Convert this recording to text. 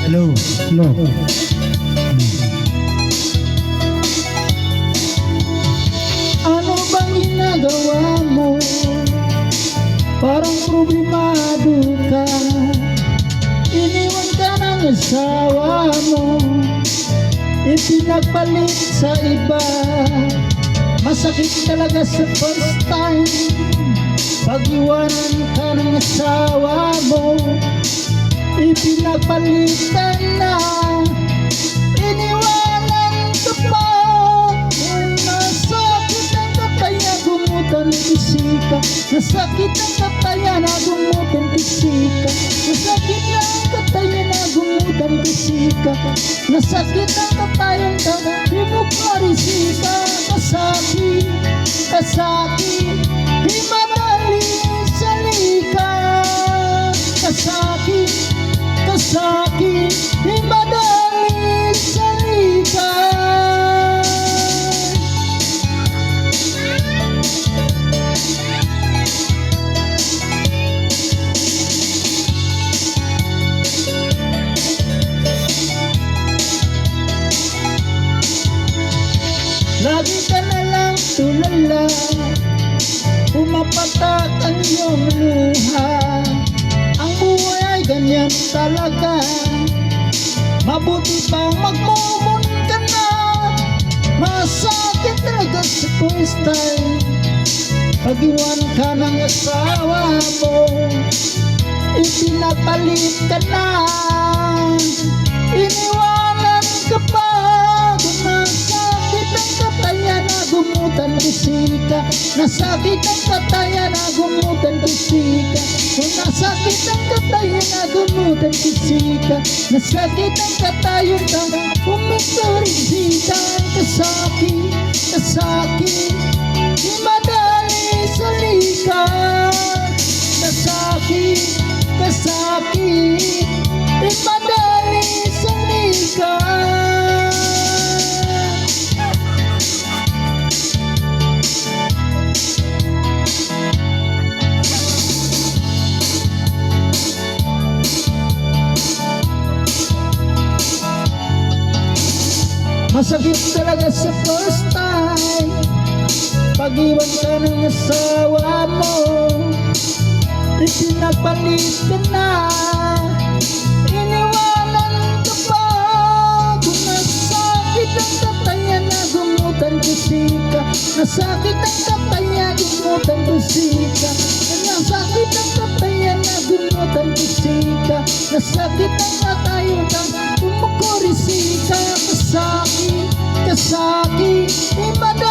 Hello. Ano bang ginagawa mo? Parang problemado ka. Iniwan ka ng asawa mo, ipinagpalit sa iba. Masakit talaga sa first time pag-iwanan ka ng asawa mo, ipinagpalitan na. Iniwanan ka pa. Nasakit ang kataya, gumutan bisika. Nasakit ang kataya na gumutan bisika. Nasakit ang kataya na gumutan bisika. Nasakit ang kataya na himukarisika. Kasakit, di madali sa lika. Kasakit, di madali sa lika. Lagi ka na lang tulala, pumapatak ang iyong luha. Ang buhay ay ganyan talaga, mabuti pang mag-move on ka na. Masakit talaga sa first time pag-iwan ka ng asawa mo, ipinapalit ka na. Iniwanan ka pa. Nasakit ang kataya na gumutan bisika. Nasakit ang kataya na gumutan bisika. Nasakit ang kataya na gumutan bisika. Nasakit ang kataya na umikarisika. Kasakit, di madali sa lika. Kasakit, di madali sa lika. Masakit talaga sa first time pag-iwan ka ng asawa mo, ipinapalit ka na. Iniwanan ka pa. Kung nasakit ang kataya na gumutan bisika. Nasakit ang kataya gumutan bisika. Nasakit ang kataya na gumutan bisika. Nasakit ang kataya na umukurisika. Kasakit, di madali